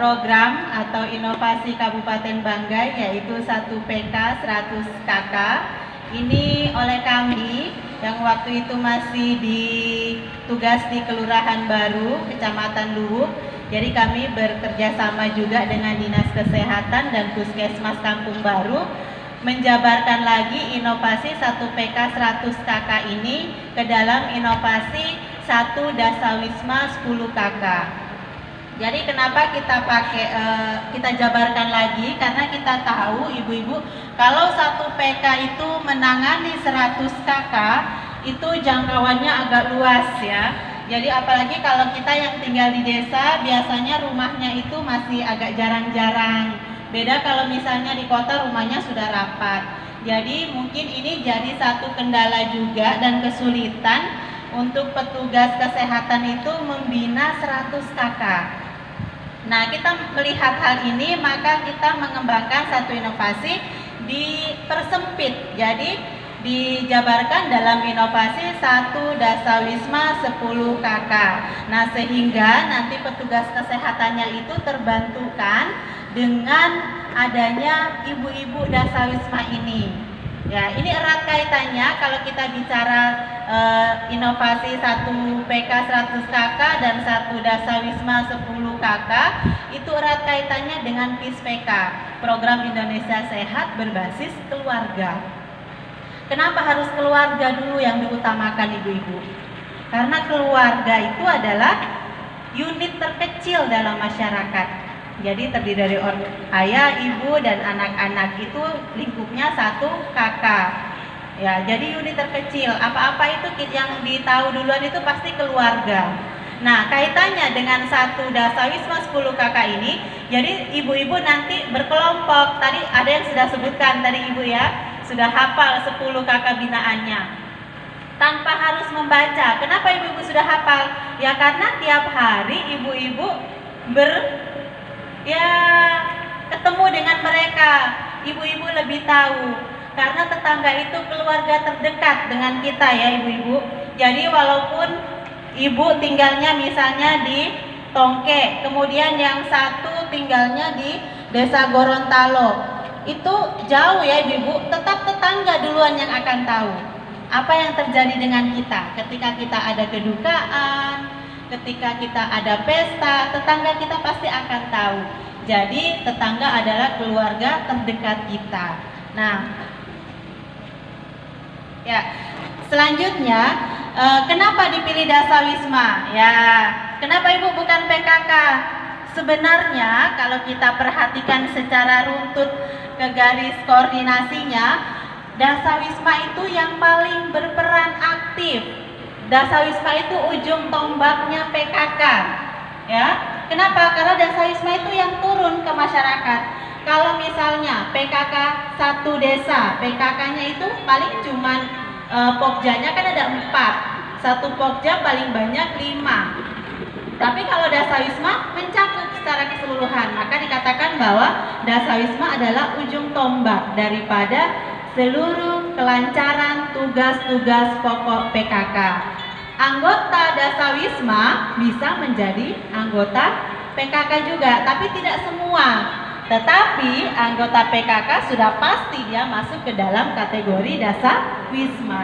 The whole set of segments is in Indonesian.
program atau inovasi Kabupaten Banggai, yaitu 1 PK 100 KK. Ini oleh kami yang waktu itu masih tugas di Kelurahan Baru, Kecamatan Luwuk. Jadi kami bekerja sama juga dengan Dinas Kesehatan dan Puskesmas Kampung Baru menjabarkan lagi inovasi 1 PK 100 KK ini ke dalam inovasi 1 Dasawisma 10 KK. Jadi kenapa kita jabarkan lagi, karena kita tahu ibu-ibu kalau 1 PK itu menangani 100 KK itu jangkauannya agak luas ya. Jadi apalagi kalau kita yang tinggal di desa biasanya rumahnya itu masih agak jarang-jarang. Beda kalau misalnya di kota rumahnya sudah rapat. Jadi mungkin ini jadi satu kendala juga dan kesulitan untuk petugas kesehatan itu membina 100 KK. Nah, kita melihat hal ini, maka kita mengembangkan satu inovasi dipersempit. Jadi dijabarkan dalam inovasi 1 Dasawisma 10 KK. Nah, sehingga nanti petugas kesehatannya itu terbantukan dengan adanya ibu-ibu Dasawisma ini. Ya, ini erat kaitannya kalau kita bicara inovasi 1 PK 100 KK dan 1 Dasawisma 10 KK, itu erat kaitannya dengan PISPK, Program Indonesia Sehat Berbasis Keluarga. Kenapa harus keluarga dulu yang diutamakan ibu-ibu? Karena keluarga itu adalah unit terkecil dalam masyarakat. Jadi terdiri dari ayah, ibu, dan anak-anak, itu lingkupnya 1 KK. Ya, jadi unit terkecil. Apa-apa itu yang ditahu duluan itu pasti keluarga. Nah, kaitannya dengan 1 Dasawisma 10 KK ini, jadi ibu-ibu nanti berkelompok. Tadi ada yang sudah sebutkan tadi ibu ya, sudah hafal 10 KK binaannya. Tanpa harus membaca. Kenapa ibu-ibu sudah hafal? Ya karena tiap hari ibu-ibu ketemu dengan mereka, ibu-ibu lebih tahu karena tetangga itu keluarga terdekat dengan kita ya ibu-ibu. Jadi walaupun ibu tinggalnya misalnya di Tongke, kemudian yang satu tinggalnya di Desa Gorontalo, itu jauh ya ibu-ibu, tetap tetangga duluan yang akan tahu apa yang terjadi dengan kita ketika kita ada kedukaan, ketika kita ada pesta, tetangga kita pasti akan tahu. Jadi tetangga adalah keluarga terdekat kita. Nah, ya selanjutnya kenapa dipilih Dasawisma? Ya, kenapa ibu bukan PKK? Sebenarnya kalau kita perhatikan secara runtut ke garis koordinasinya, Dasawisma itu yang paling berperan aktif. Dasawisma itu ujung tombaknya PKK, ya. Kenapa? Karena Dasawisma itu yang turun ke masyarakat. Kalau misalnya PKK 1 desa, PKK-nya itu paling cuman pokjanya kan ada 4, 1 pokja paling banyak 5. Tapi kalau Dasawisma mencakup secara keseluruhan, maka dikatakan bahwa Dasawisma adalah ujung tombak daripada seluruh kelancaran tugas-tugas pokok PKK. Anggota Dasawisma bisa menjadi anggota PKK juga, tapi tidak semua. Tetapi anggota PKK sudah pasti dia masuk ke dalam kategori Dasawisma.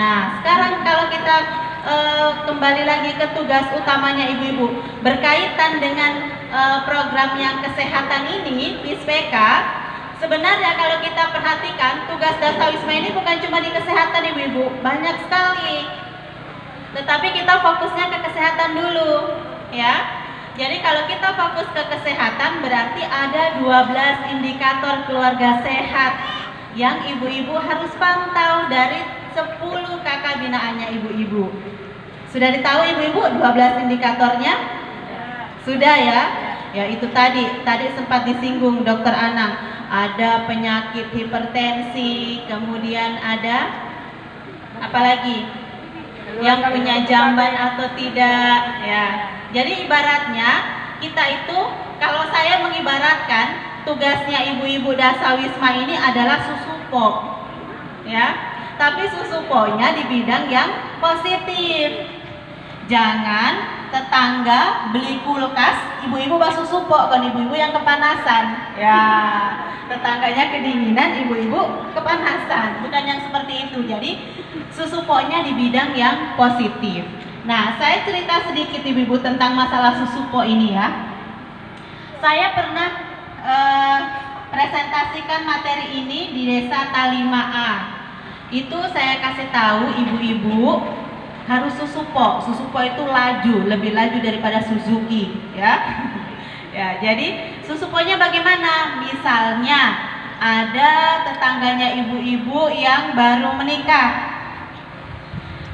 Nah, sekarang kalau kita kembali lagi ke tugas utamanya ibu-ibu berkaitan dengan program yang kesehatan ini, PISPK. Sebenarnya kalau kita perhatikan tugas Dasawisma ini bukan cuma di kesehatan ibu-ibu, banyak sekali. Tetapi kita fokusnya ke kesehatan dulu, ya. Jadi kalau kita fokus ke kesehatan berarti ada 12 indikator keluarga sehat yang ibu-ibu harus pantau dari 10 KK binaannya ibu-ibu. Sudah ditahu ibu-ibu 12 indikatornya? Sudah ya? Ya itu tadi sempat disinggung Dokter Anang. Ada penyakit hipertensi, kemudian ada apa lagi? Yang punya jamban atau tidak, ya. Jadi ibaratnya kita itu, kalau saya mengibaratkan tugasnya ibu-ibu Dasawisma ini adalah susupo, ya. Tapi susuponya di bidang yang positif. Jangan tetangga beli kulkas, ibu-ibu basuh supo kan, ibu-ibu yang kepanasan. Ya, tetangganya kedinginan, ibu-ibu kepanasan. Bukan yang seperti itu. Jadi susuponya di bidang yang positif. Nah, saya cerita sedikit ibu-ibu tentang masalah susupo ini ya. Saya pernah presentasikan materi ini di Desa Talimaa. Itu saya kasih tahu ibu-ibu harus susupo. Susupo itu laju, lebih laju daripada Suzuki, ya. Ya, jadi susuponya bagaimana? Misalnya ada tetangganya ibu-ibu yang baru menikah.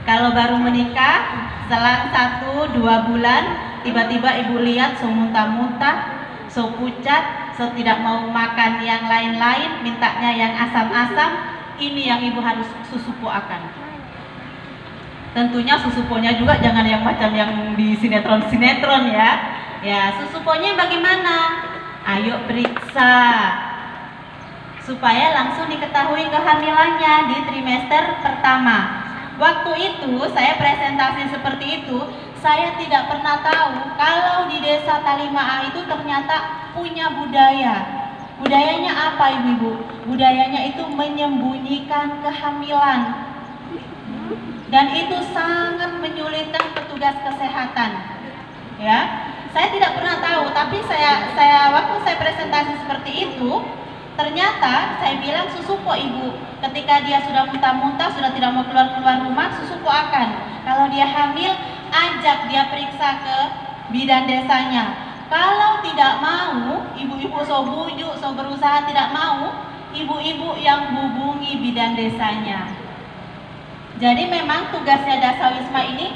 Kalau baru menikah, selang 1-2 bulan, tiba-tiba ibu lihat so muntah-muntah, so pucat, so tidak mau makan yang lain-lain, mintanya yang asam-asam. Ini yang ibu harus susupo akan. Tentunya susuponya juga jangan yang macam yang di sinetron-sinetron ya. Ya, susuponya bagaimana? Ayo periksa supaya langsung diketahui kehamilannya di trimester pertama. Waktu itu saya presentasi seperti itu, saya tidak pernah tahu kalau di Desa Talimaa itu ternyata punya budaya. Budayanya apa ibu-ibu? Budayanya itu menyembunyikan kehamilan. Dan itu sangat menyulitkan petugas kesehatan. Ya, saya tidak pernah tahu, tapi saya waktu saya presentasi seperti itu, ternyata saya bilang susupo ibu. Ketika dia sudah muntah-muntah, sudah tidak mau keluar rumah, susupo akan. Kalau dia hamil, ajak dia periksa ke bidan desanya. Kalau tidak mau, ibu-ibu so bujuk, so berusaha tidak mau, ibu-ibu yang hubungi bidan desanya. Jadi memang tugasnya Dasawisma ini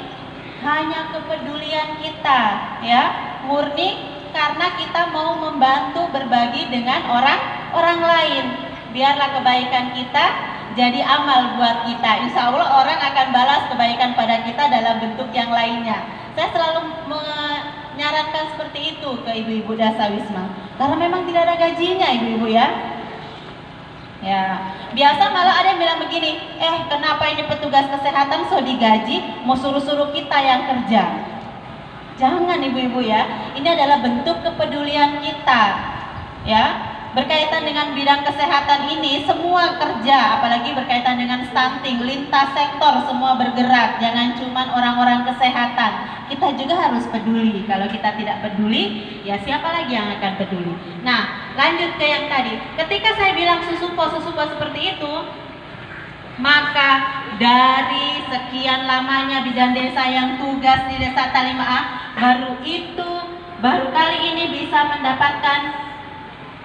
hanya kepedulian kita, ya, murni karena kita mau membantu berbagi dengan orang lain. Biarlah kebaikan kita jadi amal buat kita. Insya Allah orang akan balas kebaikan pada kita dalam bentuk yang lainnya. Saya selalu menyarankan seperti itu ke ibu-ibu Dasawisma, karena memang tidak ada gajinya ibu-ibu ya. Ya, biasa malah ada yang bilang begini, kenapa ini petugas kesehatan so digaji, mau suruh-suruh kita yang kerja. Jangan ibu-ibu ya, ini adalah bentuk kepedulian kita. Ya, berkaitan dengan bidang kesehatan ini, semua kerja, apalagi berkaitan dengan stunting, lintas sektor, semua bergerak. Jangan cuma orang-orang kesehatan. Kita juga harus peduli. Kalau kita tidak peduli, ya siapa lagi yang akan peduli? Nah, lanjut ke yang tadi. Ketika saya bilang susupo seperti itu, maka dari sekian lamanya bidan desa yang tugas di Desa Talimaa, baru kali ini bisa mendapatkan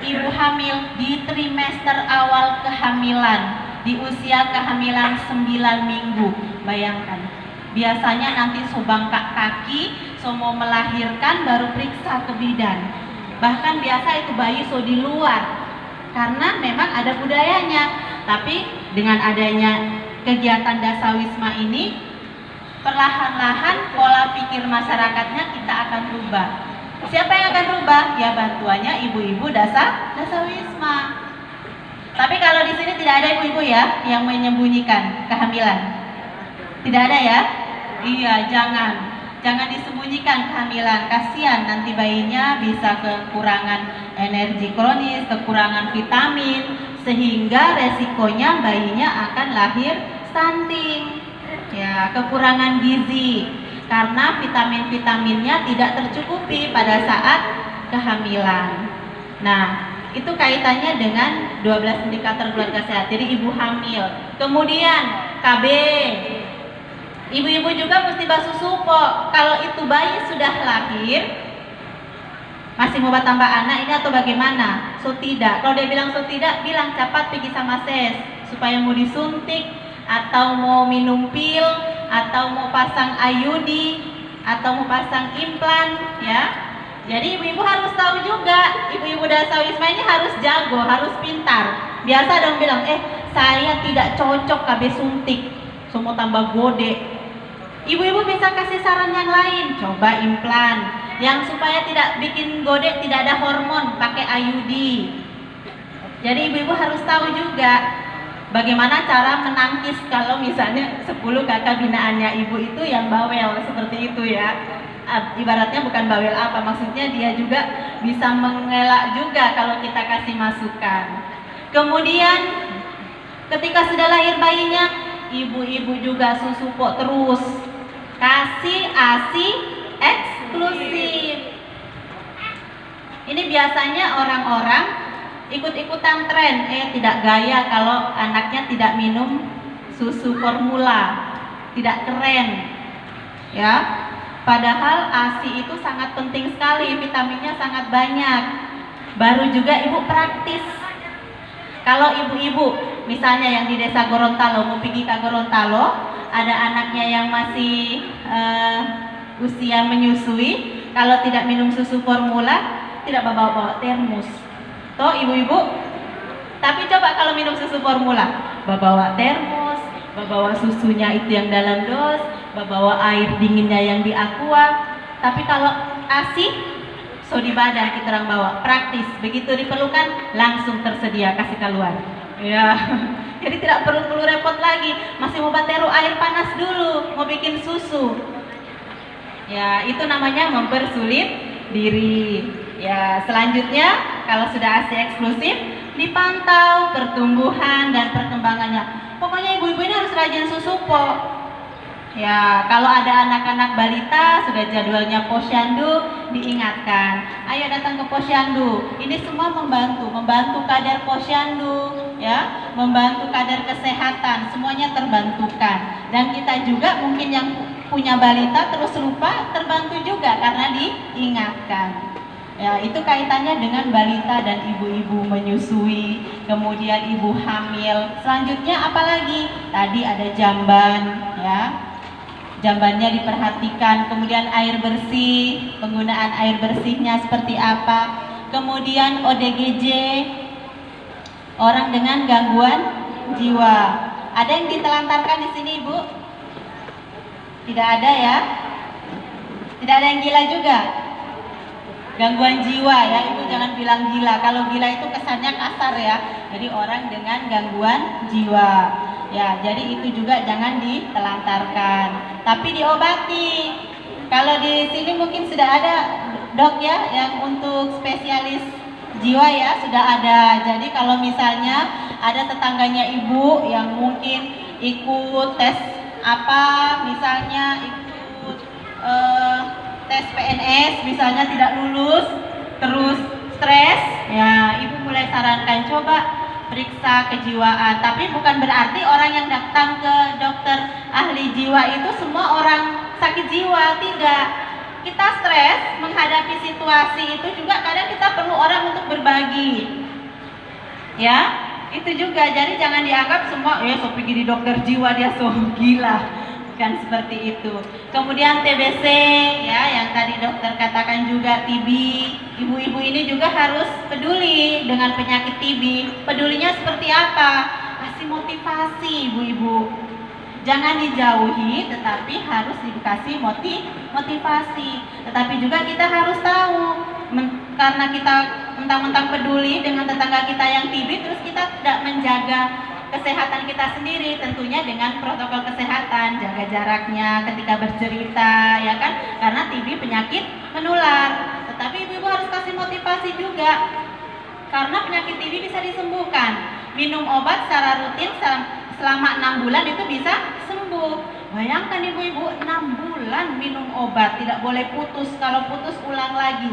ibu hamil di trimester awal kehamilan, di usia kehamilan 9 minggu. Bayangkan. Biasanya nanti so bangkak kaki, so mau melahirkan baru periksa ke bidan. Bahkan biasa itu bayi so di luar, karena memang ada budayanya. Tapi dengan adanya kegiatan Dasawisma ini, perlahan-lahan pola pikir masyarakatnya kita akan rubah. Siapa yang akan rubah? Ya bantuannya ibu-ibu Dasawisma. Tapi kalau di sini tidak ada ibu-ibu ya yang menyembunyikan kehamilan. Tidak ada ya? Iya, jangan disembunyikan kehamilan. Kasihan nanti bayinya bisa kekurangan energi kronis, kekurangan vitamin, sehingga resikonya bayinya akan lahir stunting. Ya, kekurangan gizi karena vitamin-vitaminnya tidak tercukupi pada saat kehamilan. Nah, itu kaitannya dengan 12 indikator keluarga sehat. Jadi ibu hamil. Kemudian KB. Ibu-ibu juga mesti basuh supo. Kalau itu bayi sudah lahir, masih mau tambah anak ini atau bagaimana? So tidak. Kalau dia bilang so tidak, bilang cepat pergi sama ses supaya mau disuntik atau mau minum pil atau mau pasang IUD atau mau pasang implan, ya. Jadi ibu-ibu harus tahu juga. Ibu-ibu Dasawisma ini harus jago, harus pintar. Biasa dong bilang, saya tidak cocok KB suntik, so mau tambah gede. Ibu-ibu bisa kasih saran yang lain, coba implan yang supaya tidak bikin gode, tidak ada hormon, pakai IUD. Jadi ibu-ibu harus tahu juga bagaimana cara menangkis kalau misalnya 10 kakak binaannya ibu itu yang bawel seperti itu ya. ibaratnya bukan bawel apa, maksudnya dia juga bisa mengelak juga kalau kita kasih masukan. Kemudian ketika sudah lahir bayinya, ibu-ibu juga susupok terus, kasih ASI eksklusif. Ini biasanya orang-orang ikut-ikutan tren, tidak gaya kalau anaknya tidak minum susu formula, tidak keren, ya. Padahal ASI itu sangat penting sekali, vitaminnya sangat banyak. Baru juga ibu praktis. Kalau ibu-ibu, misalnya yang di desa Gorontalo, mau pergi ke Gorontalo, ada anaknya yang masih usia menyusui, kalau tidak minum susu formula, tidak bawa-bawa termos. Toh ibu-ibu, tapi coba kalau minum susu formula, bawa termos, bawa susunya itu yang dalam dos, bawa air dinginnya yang di aqua. Tapi kalau ASI, so di badan kita orang bawa, praktis, begitu diperlukan langsung tersedia kasih keluar. Ya, jadi tidak perlu repot lagi, masih mau batero air panas dulu, mau bikin susu. Ya, itu namanya mempersulit diri. Ya, selanjutnya kalau sudah ASI eksklusif, dipantau pertumbuhan dan perkembangannya. Pokoknya ibu-ibu ini harus rajin susu po. Ya, kalau ada anak-anak balita sudah jadwalnya posyandu, diingatkan, ayo datang ke posyandu. Ini semua membantu kadar posyandu, ya, membantu kadar kesehatan, semuanya terbantukan. Dan kita juga mungkin yang punya balita terus lupa, terbantu juga karena diingatkan. Ya, itu kaitannya dengan balita dan ibu-ibu menyusui, kemudian ibu hamil. Selanjutnya apalagi? Tadi ada jamban, ya. Jambannya diperhatikan, kemudian air bersih, penggunaan air bersihnya seperti apa. Kemudian ODGJ, orang dengan gangguan jiwa. Ada yang ditelantarkan di sini, Ibu? Tidak ada ya? Tidak ada yang gila juga? Gangguan jiwa ya, Ibu jangan bilang gila. Kalau gila itu kesannya kasar ya. Jadi orang dengan gangguan jiwa. Ya, jadi itu juga jangan ditelantarkan, tapi diobati. Kalau di sini mungkin sudah ada dok ya yang untuk spesialis jiwa ya, sudah ada. Jadi kalau misalnya ada tetangganya ibu yang mungkin ikut tes apa, misalnya ikut tes PNS misalnya tidak lulus, terus stres, ya ibu mulai sarankan coba periksa kejiwaan. Tapi bukan berarti orang yang datang ke dokter ahli jiwa itu semua orang sakit jiwa, tidak. Kita stres menghadapi situasi itu juga kadang kita perlu orang untuk berbagi, ya itu juga. Jadi jangan dianggap semua so pergi di dokter jiwa dia so gila, bukan seperti itu. Kemudian TBC ya, yang tadi dokter katakan juga TB. Ibu-ibu ini juga harus peduli dengan penyakit TB. Pedulinya seperti apa? Kasih motivasi ibu-ibu. Jangan dijauhi, tetapi harus dikasih motivasi. Tetapi juga kita harus tahu, karena kita mentang-mentang peduli dengan tetangga kita yang TB, terus kita tidak menjaga kesehatan kita sendiri, tentunya dengan protokol kesehatan, jaga jaraknya ketika bercerita, ya kan? Karena TB penyakit menular. Tetapi ibu-ibu harus kasih motivasi juga, karena penyakit TB bisa disembuhkan. Minum obat secara rutin selama 6 bulan itu bisa sembuh. Bayangkan ibu-ibu 6 bulan minum obat, tidak boleh putus. Kalau putus ulang lagi.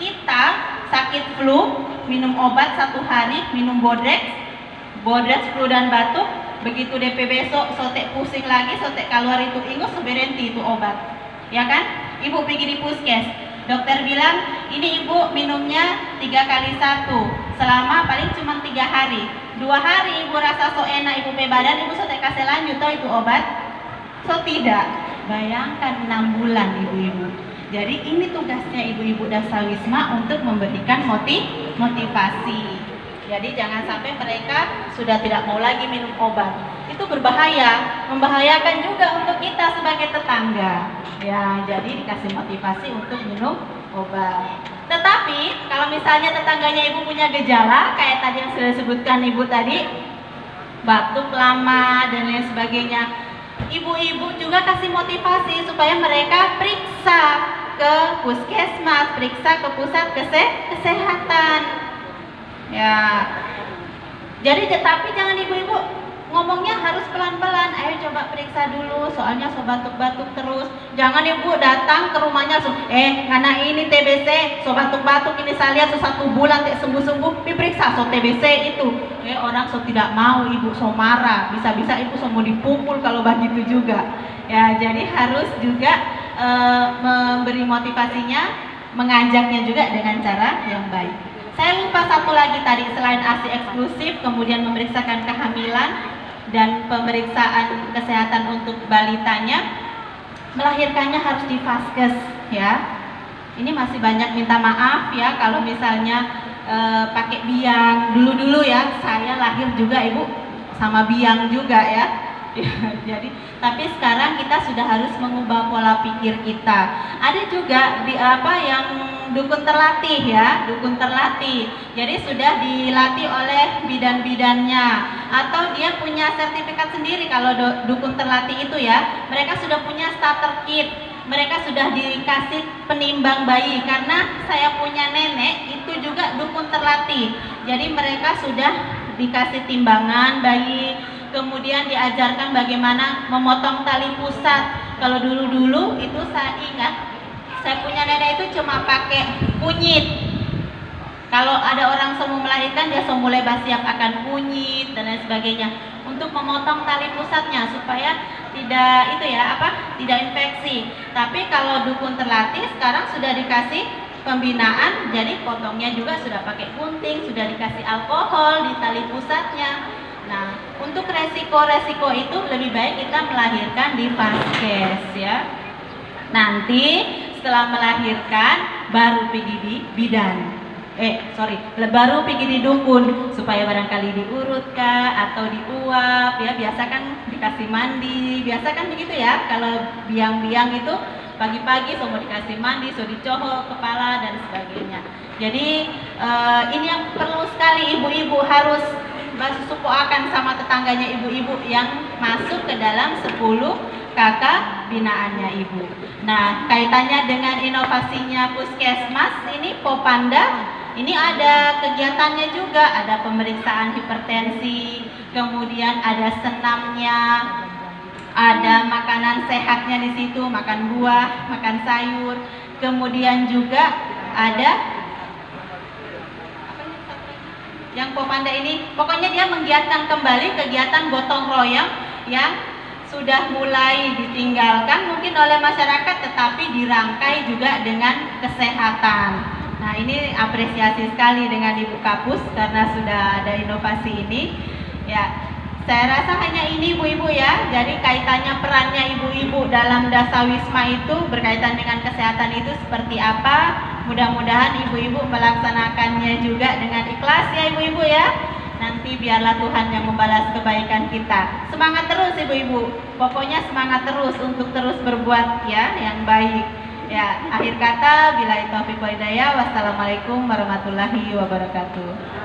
Kita sakit flu, minum obat 1 hari, minum Bodrex, flu dan batuk. Begitu DP besok sotek pusing lagi, sotek keluar itu ingus, berhenti itu obat, ya kan? Ibu pergi di puskes, dokter bilang ini ibu minumnya 3 kali 1 selama paling cuma 3 hari. 2 hari ibu rasa so enak, ibu pe badan, ibu sotek kasih lanjut toh itu obat, so tidak. Bayangkan 6 bulan ibu-ibu. Jadi ini tugasnya ibu-ibu Dasawisma untuk memberikan motivasi. Jadi jangan sampai mereka sudah tidak mau lagi minum obat. Itu berbahaya, membahayakan juga untuk kita sebagai tetangga. Ya, jadi dikasih motivasi untuk minum obat. Tetapi kalau misalnya tetangganya ibu punya gejala kayak tadi yang sudah disebutkan ibu tadi, batuk lama dan lain sebagainya, ibu-ibu juga kasih motivasi supaya mereka periksa ke puskesmas, periksa ke pusat kesehatan. Ya. Jadi tetapi jangan ibu-ibu ngomongnya harus pelan-pelan. Ayo coba periksa dulu, soalnya so batuk-batuk terus. Jangan ibu datang ke rumahnya karena ini TBC, so batuk-batuk ini saya lihat so 1 bulan tidak sembuh-sembuh, diperiksa so TBC itu. Orang so tidak mau, ibu so marah, bisa-bisa ibu so mau dipukul kalau begitu juga. Ya, jadi harus juga memberi motivasinya, mengajaknya juga dengan cara yang baik. Saya lupa satu lagi tadi, selain ASI eksklusif, kemudian memeriksakan kehamilan dan pemeriksaan kesehatan untuk balitanya, melahirkannya harus di vaskes ya. Ini masih banyak minta maaf ya kalau misalnya pakai biang. Dulu ya, saya lahir juga ibu sama biang juga ya. Jadi, tapi sekarang kita sudah harus mengubah pola pikir kita. Ada juga yang dukun terlatih ya, dukun terlatih. Jadi sudah dilatih oleh bidan-bidannya, atau dia punya sertifikat sendiri. Kalau dukun terlatih itu ya, mereka sudah punya starter kit, mereka sudah dikasih penimbang bayi. Karena saya punya nenek itu juga dukun terlatih, jadi mereka sudah dikasih timbangan bayi, kemudian diajarkan bagaimana memotong tali pusat. Kalau dulu itu saya ingat, saya punya nenek itu cuma pakai kunyit. Kalau ada orang mau melahirkan, dia mulai bersiap akan kunyit dan lain sebagainya untuk memotong tali pusatnya supaya tidak tidak infeksi. Tapi kalau dukun terlatih sekarang sudah dikasih pembinaan, jadi potongnya juga sudah pakai gunting, sudah dikasih alkohol di tali pusatnya. Nah, untuk resiko-resiko itu lebih baik kita melahirkan di vaskes ya. Nanti setelah melahirkan baru pergi di bidan. Baru pergi di dukun supaya barangkali diurut kah atau diuap ya. Biasa kan dikasih mandi, biasa kan begitu ya. Kalau biang-biang itu pagi-pagi mau dikasih mandi, dicohok kepala dan sebagainya. Jadi ini yang perlu sekali ibu-ibu harus supoakan sama tetangganya ibu-ibu yang masuk ke dalam 10 kakak binaannya ibu. Nah, kaitannya dengan inovasinya puskesmas ini Popanda, ini ada kegiatannya juga, ada pemeriksaan hipertensi, kemudian ada senamnya, ada makanan sehatnya di situ, makan buah, makan sayur, kemudian juga ada yang Popanda ini, pokoknya dia menggiatkan kembali kegiatan gotong royong yang sudah mulai ditinggalkan mungkin oleh masyarakat, tetapi dirangkai juga dengan kesehatan. Nah, ini apresiasi sekali dengan Ibu Kapus karena sudah ada inovasi ini. Ya, saya rasa hanya ini ibu-ibu ya. Jadi kaitannya perannya ibu-ibu dalam Dasawisma itu berkaitan dengan kesehatan itu seperti apa. Mudah-mudahan ibu-ibu melaksanakannya juga dengan ikhlas ya ibu-ibu ya. Nanti biarlah Tuhan yang membalas kebaikan kita. Semangat terus ibu-ibu. Pokoknya semangat terus untuk terus berbuat ya yang baik. Ya, akhir kata billahi taufiq wal hidayah. Wassalamualaikum warahmatullahi wabarakatuh.